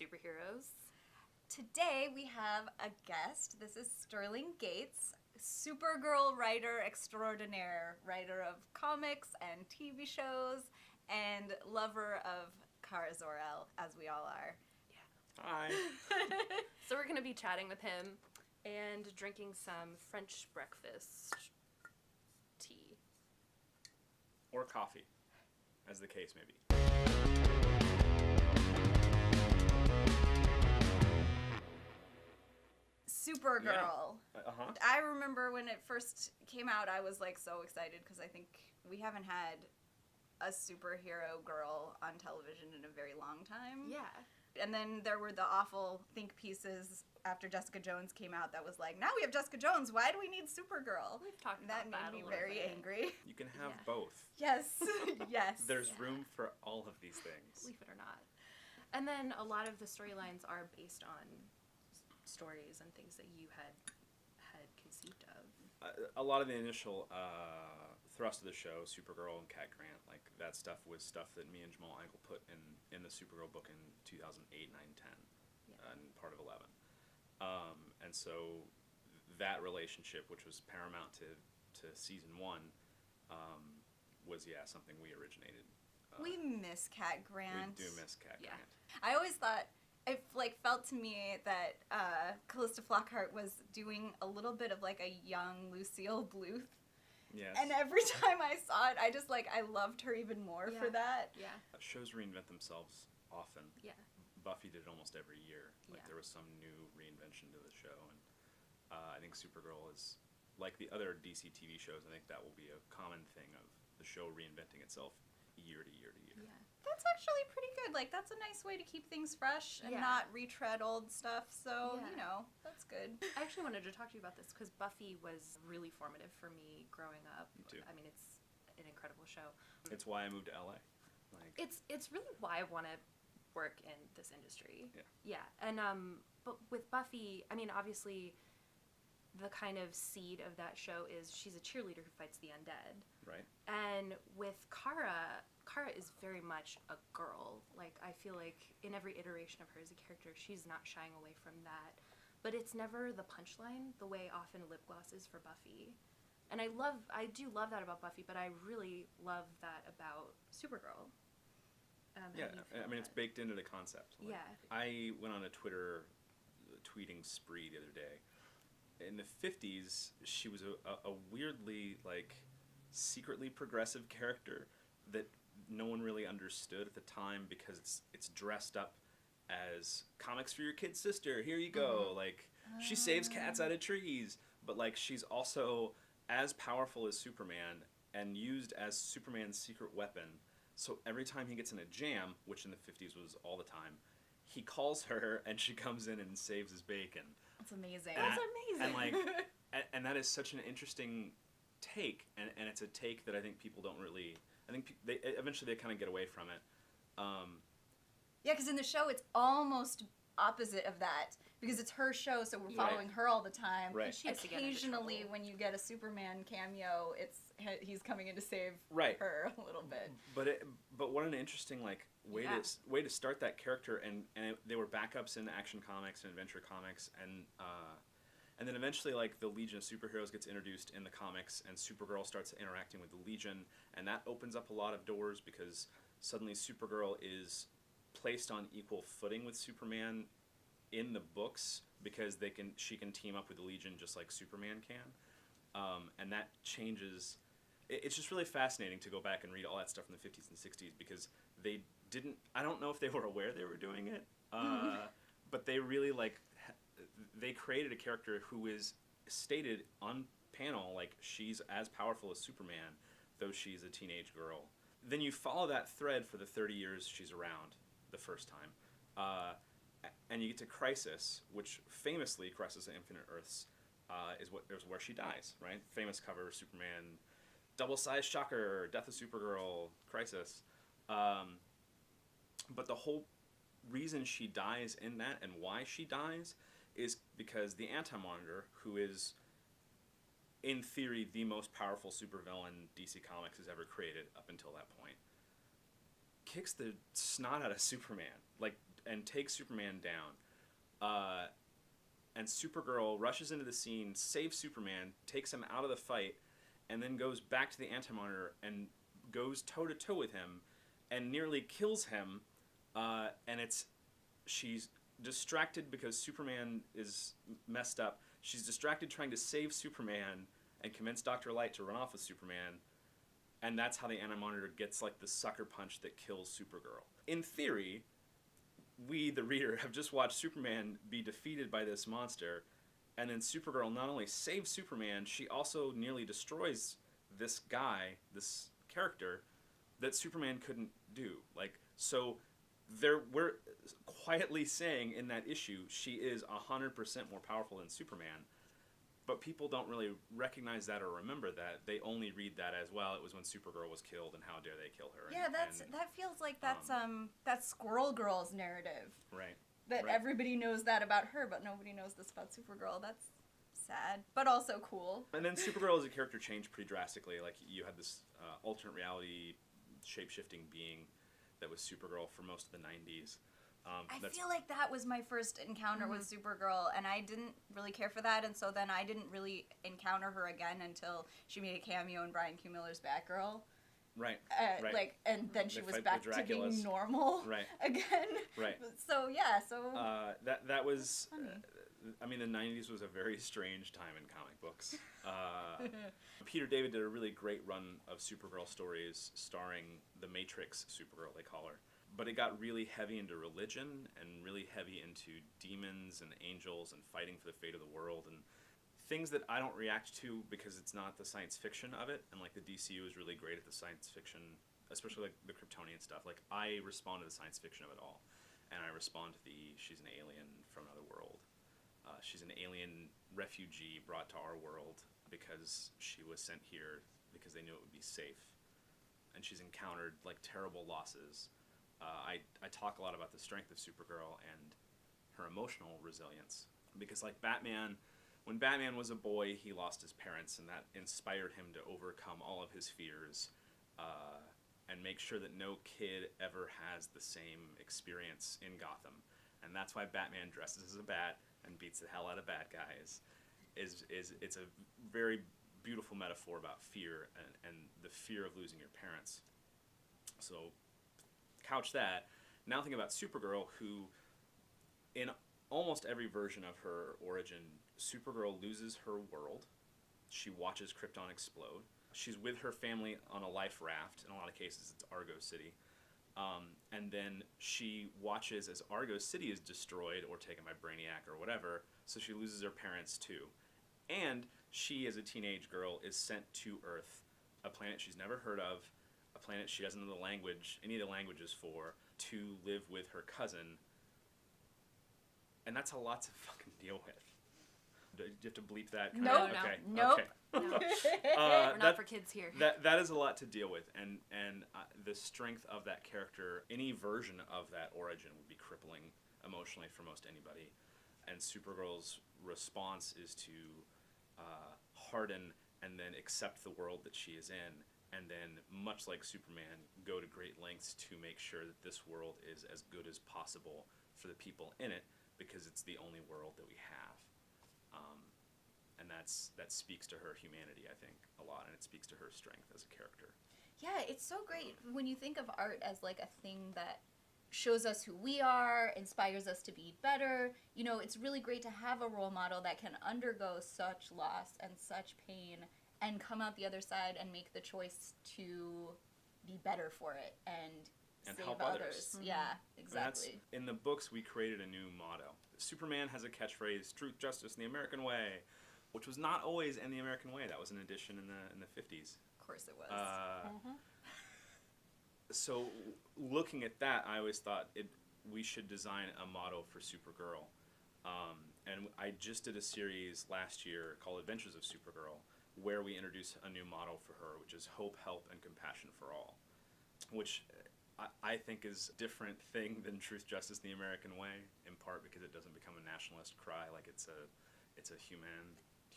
Superheroes. Today we have a guest. This is Sterling Gates, Supergirl writer extraordinaire, writer of comics and TV shows, and lover of Kara Zor, as we all are. Hi. So we're going to be chatting with him and drinking some French breakfast tea. Or coffee, as the case may be. Supergirl. Yeah. Uh-huh. I remember when it first came out, I was like so excited because I think we haven't had a superhero girl on television in a very long time. Yeah. And then there were the awful think pieces after Jessica Jones came out that was like, now we have Jessica Jones, why do we need Supergirl? We've talked That about that made me a little very bit. angry. You can have Yeah. both. Yes, yes. There's room for all of these things. Believe it or not. And then a lot of the storylines are based on stories and things that you had conceived of. A lot of the initial thrust of the show, Supergirl and Cat Grant, like that stuff was stuff that me and Jamal Angle put in the Supergirl book in 2008, 9, 10, and part of 11. And so that relationship, which was paramount to season 1, was something we originated. We miss Cat Grant. We do miss Cat Yeah. Grant. I always thought it felt to me that Callista Flockhart was doing a little bit of like a young Lucille Bluth. Yes. And every time I saw it, I loved her even more for that. Yeah. Shows reinvent themselves often. Yeah. Buffy did it almost every year. Like Yeah. there was some new reinvention to the show, and I think Supergirl is like the other DC TV shows. I think that will be a common thing of the show reinventing itself year to year to year. Yeah. That's actually pretty good. Like, that's a nice way to keep things fresh and Yeah. not retread old stuff. So, Yeah. that's good. I actually wanted to talk to you about this because Buffy was really formative for me growing up. Me too. I mean, it's an incredible show. It's why I moved to LA. Like It's really why I want to work in this industry. Yeah. Yeah. And but with Buffy, I mean, obviously the kind of seed of that show is she's a cheerleader who fights the undead. right. And with Kara is very much a girl. Like, I feel like in every iteration of her as a character, she's not shying away from that. But it's never the punchline the way often lip gloss is for Buffy. And I do love that about Buffy, but I really love that about Supergirl. How do you feel I mean, about it's that? baked into the concept. Like, Yeah. I went on a Twitter tweeting spree the other day. In the 50s, she was a weirdly, like, secretly progressive character that no one really understood at the time because it's dressed up as comics for your kid's sister. Here you go. Mhm. Like, she saves cats out of trees. But, like, she's also as powerful as Superman and used as Superman's secret weapon. So every time he gets in a jam, which in the 50s was all the time, he calls her and she comes in and saves his bacon. That's amazing. And That's amazing. And like, and that is such an interesting take, and it's a take that I think people don't really. I think they eventually kind of get away from it. Yeah, because in the show, it's almost opposite of that. Because it's her show, so we're Yeah. following her all the time. Right. And she has to get into Occasionally, trouble. when you get a Superman cameo, he's coming in to save Right. her a little bit. But what an interesting like way Yeah. to start that character, and they were backups in Action Comics and Adventure Comics, and then eventually like the Legion of Superheroes gets introduced in the comics, and Supergirl starts interacting with the Legion, and that opens up a lot of doors because suddenly Supergirl is placed on equal footing with Superman in the books because she can team up with the Legion just like Superman can, and that changes. It's just really fascinating to go back and read all that stuff from the 50s and 60s because they didn't. I don't know if they were aware they were doing it, but they really they created a character who is stated on panel like she's as powerful as Superman, though she's a teenage girl. Then you follow that thread for the 30 years she's around the first time. And you get to Crisis, which famously, Crisis on Infinite Earths, is where she dies, right? Famous cover, Superman, double-sized shocker, Death of Supergirl, Crisis. But the whole reason she dies in that and why she dies is because the Anti-Monitor, who is, in theory, the most powerful supervillain DC Comics has ever created up until that point, kicks the snot out of Superman. Like, and takes Superman down. And Supergirl rushes into the scene, saves Superman, takes him out of the fight, and then goes back to the Anti-Monitor and goes toe-to-toe with him and nearly kills him. And she's distracted because Superman is messed up. She's distracted trying to save Superman and convince Dr. Light to run off with Superman. And that's how the Anti-Monitor gets like the sucker punch that kills Supergirl. In theory, we, the reader, have just watched Superman be defeated by this monster, and then Supergirl not only saves Superman, she also nearly destroys this guy, this character, that Superman couldn't do. Like, so we're quietly saying in that issue she is 100% more powerful than Superman, but people don't really recognize that or remember that. They only read that as, well, it was when Supergirl was killed and how dare they kill her. Yeah, that feels like that's Squirrel Girl's narrative. Right. That right. Everybody knows that about her, but nobody knows this about Supergirl. That's sad, but also cool. And then Supergirl as a character changed pretty drastically. Like, you had this alternate reality shape-shifting being that was Supergirl for most of the 90s. I feel like that was my first encounter with Supergirl, and I didn't really care for that, and so then I didn't really encounter her again until she made a cameo in Brian Q. Miller's Batgirl. Right. Right. Like, and then she was fight back the to being Draculas. normal Right. again. Right. So yeah, so that was. funny. I mean, the 90s was a very strange time in comic books. Peter David did a really great run of Supergirl stories starring the Matrix Supergirl, they call her. But it got really heavy into religion and really heavy into demons and angels and fighting for the fate of the world and things that I don't react to because it's not the science fiction of it. And like the DCU is really great at the science fiction, especially like the Kryptonian stuff. Like, I respond to the science fiction of it all. And I respond to she's an alien from another world. She's an alien refugee brought to our world because she was sent here because they knew it would be safe. And she's encountered like terrible losses. I talk a lot about the strength of Supergirl and her emotional resilience because, like Batman, when Batman was a boy, he lost his parents, and that inspired him to overcome all of his fears and make sure that no kid ever has the same experience in Gotham. And that's why Batman dresses as a bat and beats the hell out of bad guys. It's a very beautiful metaphor about fear and the fear of losing your parents. So couch that. Now think about Supergirl, who in almost every version of her origin, Supergirl loses her world. She watches Krypton explode. She's with her family on a life raft. In a lot of cases, it's Argo City. And then she watches as Argo City is destroyed or taken by Brainiac or whatever, so she loses her parents too. And she, as a teenage girl, is sent to Earth, a planet she's never heard of, a planet she doesn't know any of the languages for, to live with her cousin. And that's a lot to fucking deal with. Do you have to bleep that? Nope. Okay. Nope. Okay. No. We're not that- for kids here. That is a lot to deal with, and the strength of that character, any version of that origin would be crippling emotionally for most anybody. And Supergirl's response is to harden and then accept the world that she is in, and then, much like Superman, go to great lengths to make sure that this world is as good as possible for the people in it, because it's the only world that we have. And that speaks to her humanity, I think, a lot, and it speaks to her strength as a character. yeah, it's so great when you think of art as like a thing that shows us who we are, inspires us to be better. You know, it's really great to have a role model that can undergo such loss and such pain and come out the other side and make the choice to be better for it and save help others. others. Yeah, And that's, exactly. in the books, we created a new motto. Superman has a catchphrase, truth, justice, and the American way, which was not always in the American way. That was an addition in the 50s. Of course it was. So looking at that, I always thought we should design a motto for Supergirl. And I just did a series last year called Adventures of Supergirl, where we introduced a new motto for her, which is hope, help, and compassion for all, which I think is a different thing than truth, justice, the American way, in part because it doesn't become a nationalist cry, like it's a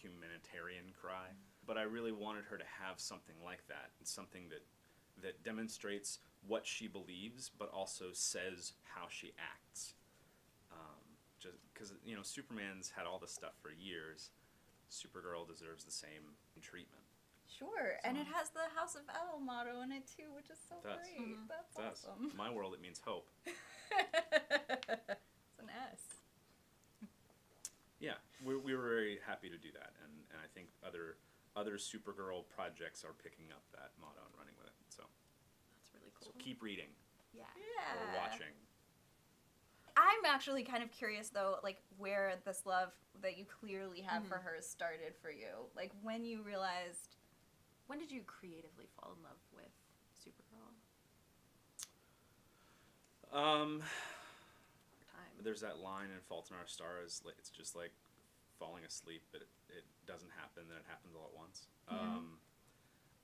humanitarian cry. But I really wanted her to have something like that, and something that that demonstrates what she believes, but also says how she acts. Just because, you know, Superman's had all this stuff for years. Supergirl deserves the same treatment. Sure, and it has the House of L motto in it too, which is so It does. great. Mhm. That's awesome. In my world, it means hope. It's an S. Yeah, we were very happy to do that, and I think other Supergirl projects are picking up that motto and running with it. So That's really so cool. keep reading Yeah. or watching. I'm actually kind of curious though, like where this love that you clearly have for her started for you. Like when you realized. When did you creatively fall in love with Supergirl? Time. There's that line in Fault in Our Stars. It's just like falling asleep, but it doesn't happen. Then it happens all at once.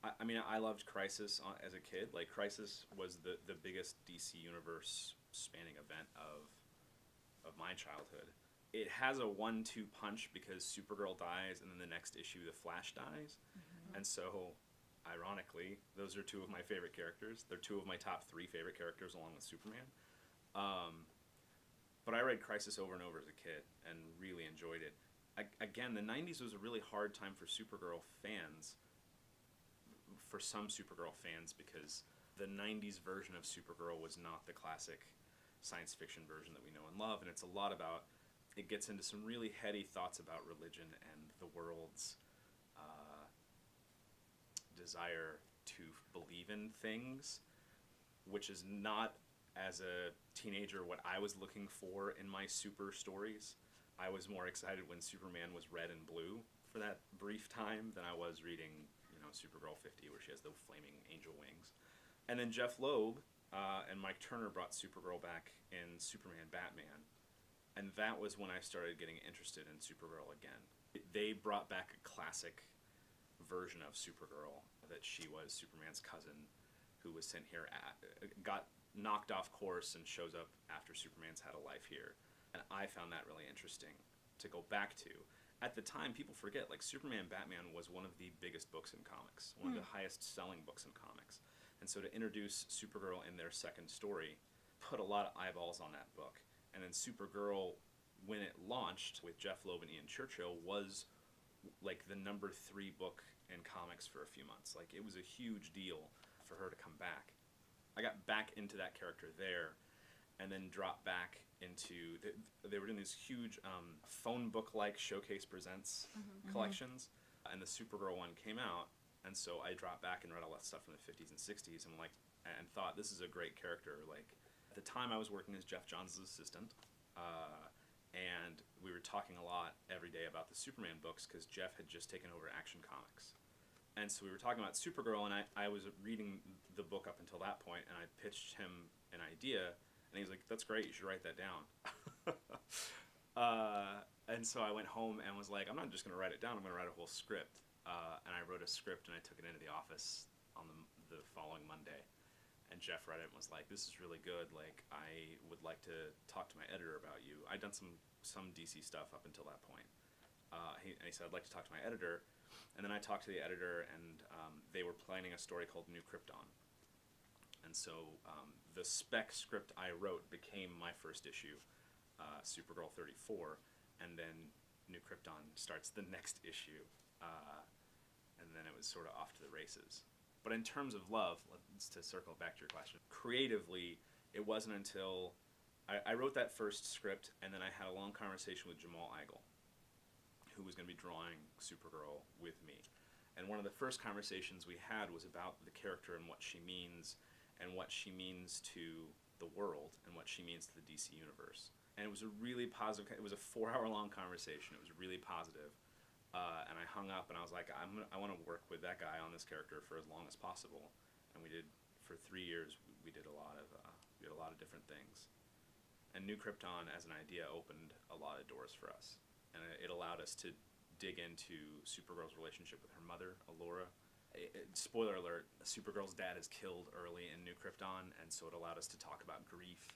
I mean, I loved Crisis as a kid. Like Crisis was the biggest DC Universe spanning event of my childhood. It has a 1-2 punch because Supergirl dies, and then the next issue, the Flash dies. And so, ironically, those are two of my favorite characters. They're two of my top 3 favorite characters, along with Superman. But I read Crisis over and over as a kid and really enjoyed it. Again, the 90s was a really hard time for Supergirl fans, for some Supergirl fans, because the 90s version of Supergirl was not the classic science fiction version that we know and love, and it's a lot about, it gets into some really heady thoughts about religion and the world's desire to believe in things, which is not, as a teenager, what I was looking for in my super stories. I was more excited when Superman was red and blue for that brief time than I was reading, you know, Supergirl 50, where she has the flaming angel wings. And then Jeff Loeb and Mike Turner brought Supergirl back in Superman Batman, and that was when I started getting interested in Supergirl again. They brought back a classic version of Supergirl, that she was Superman's cousin who was sent here, got knocked off course and shows up after Superman's had a life here. And I found that really interesting to go back to. At the time, people forget, like, Superman Batman was one of the biggest books in comics, one of the highest selling books in comics. And so to introduce Supergirl in their second story put a lot of eyeballs on that book. And then Supergirl, when it launched with Jeff Loeb and Ian Churchill, was like the number 3 book in comics for a few months. Like, it was a huge deal for her to come back. I got back into that character there, and then dropped back into, they were doing these huge phone book-like Showcase Presents collections, and the Supergirl one came out, and so I dropped back and read all that stuff from the 50s and 60s, and and thought, this is a great character. Like, at the time I was working as Jeff Johns' assistant, and we were talking a lot every day about the Superman books, because Jeff had just taken over Action Comics. And so we were talking about Supergirl, and I was reading the book up until that point, and I pitched him an idea, and he was like, that's great, you should write that down. And so I went home and was like, I'm not just going to write it down, I'm going to write a whole script. And I wrote a script, and I took it into the office on the following Monday. And Jeff read it and was like, this is really good, like, I would like to talk to my editor about you. I'd done some DC stuff up until that point. He said, I'd like to talk to my editor. And then I talked to the editor, and they were planning a story called New Krypton. And so the spec script I wrote became my first issue, Supergirl 34, and then New Krypton starts the next issue, and then it was sort of off to the races. But in terms of love, to circle back to your question, creatively, it wasn't until I wrote that first script, and then I had a long conversation with Jamal Igle, who was going to be drawing Supergirl with me. And one of the first conversations we had was about the character and what she means, and what she means to the world, and what she means to the DC universe. And it was a really positive, it was a 4-hour-long conversation. It was really positive. And I hung up, and I was like, I want to work with that guy on this character for as long as possible. And we did, for 3 years, we did a lot of different things. And New Krypton, as an idea, opened a lot of doors for us. And it allowed us to dig into Supergirl's relationship with her mother, Allura. Spoiler alert, Supergirl's dad is killed early in New Krypton, and so it allowed us to talk about grief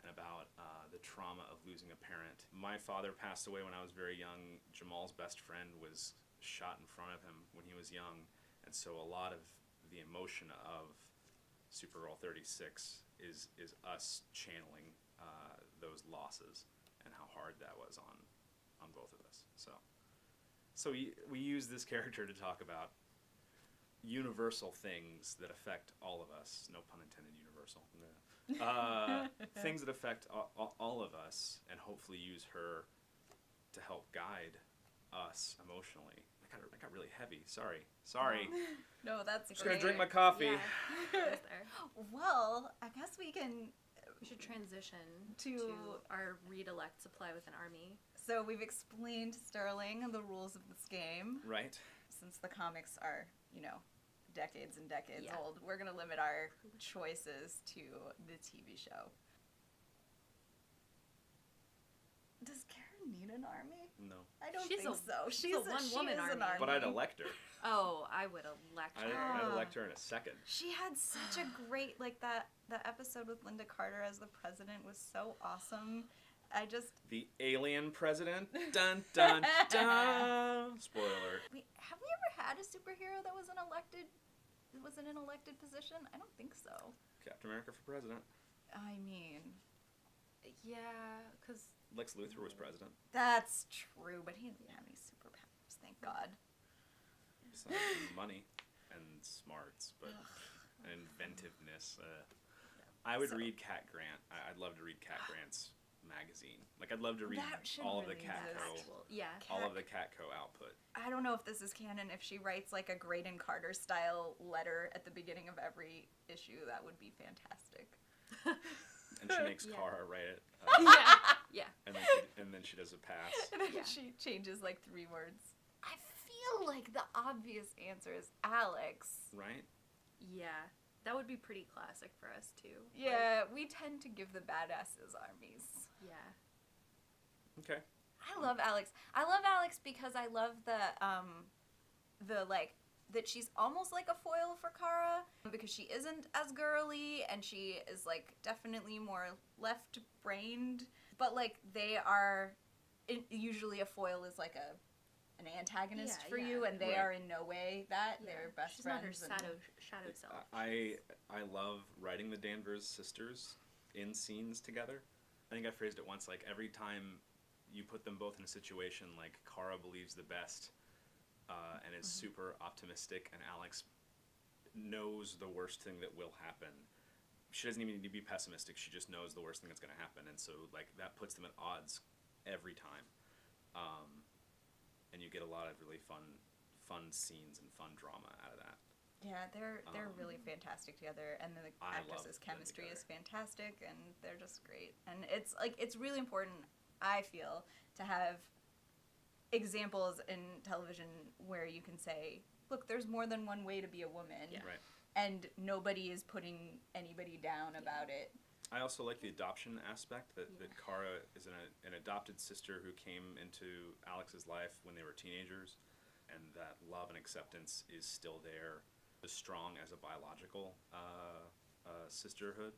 and about the trauma of losing a parent. My father passed away when I was very young. Jamal's best friend was shot in front of him when he was young, and so a lot of the emotion of Supergirl 36 is us channeling those losses and how hard that was on both of us. So we use this character to talk about universal things that affect all of us. No pun intended, universal. Things that affect all of us, and hopefully use her to help guide us emotionally. I got really heavy. Sorry. No, that's Just great. gonna drink my coffee. Yeah. It was there. Well, I guess we should transition To- to our read-elect supply with an army. So we've explained Sterling the rules of this game. Right. Since the comics are, decades and decades Yeah. old, we're going to limit our choices to the TV show. Does Kara need an army? No. I don't She's think a- so. she's a one-woman an army. But I'd elect her. Oh, I would elect her. I'd elect her in a second. She had such a great, the episode with Linda Carter as the president was so awesome. The alien president. Dun dun dun. Spoiler. Have we ever had a superhero that was in an elected position? I don't think so. Captain America for president. I mean, Yeah, because Lex Luthor was president. that's true, but he didn't have any superpowers, thank God. Besides money and smarts, but inventiveness. I would read Cat Grant. I'd love to read Cat Grant's magazine. I'd love to read That should all of the really Catco, exist. yeah. all of the Catco output. I don't know if this is canon. If she writes a Graydon Carter style letter at the beginning of every issue, that would be fantastic. And she makes Yeah. Kara write it. Yeah. And then she does a pass. And then Yeah. she changes 3 words. I feel like the obvious answer is Alex. Right? Yeah. That would be pretty classic for us too. Yeah, we tend to give the badasses armies. Yeah. Okay. I love Alex. I love Alex because I love that she's almost like a foil for Kara because she isn't as girly and she is definitely more left-brained, but they are usually a foil is an antagonist Yeah, for yeah. you, and they Right. are in no way that. Yeah. They're best She's friends. not her shadow self. I love writing the Danvers sisters in scenes together. I think I phrased it once, every time you put them both in a situation, Kara believes the best and is super optimistic, and Alex knows the worst thing that will happen. She doesn't even need to be pessimistic, she just knows the worst thing that's going to happen, and so that puts them at odds every time. And you get a lot of really fun scenes and fun drama out of that. Yeah, they're really fantastic together, and the I love actresses' them chemistry is together. fantastic, and they're just great. And it's really important, I feel, to have examples in television where you can say, look, there's more than one way to be a woman, Yeah. Right. and nobody is putting anybody down about it. I also like the adoption aspect, that Kara is an adopted sister who came into Alex's life when they were teenagers, and that love and acceptance is still there, as strong as a biological sisterhood.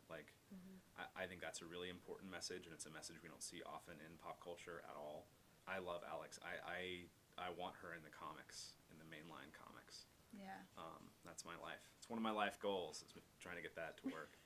I think that's a really important message, and it's a message we don't see often in pop culture at all. I love Alex. I want her in the comics, in the mainline comics. Yeah. That's my life. It's one of my life goals, is trying to get that to work.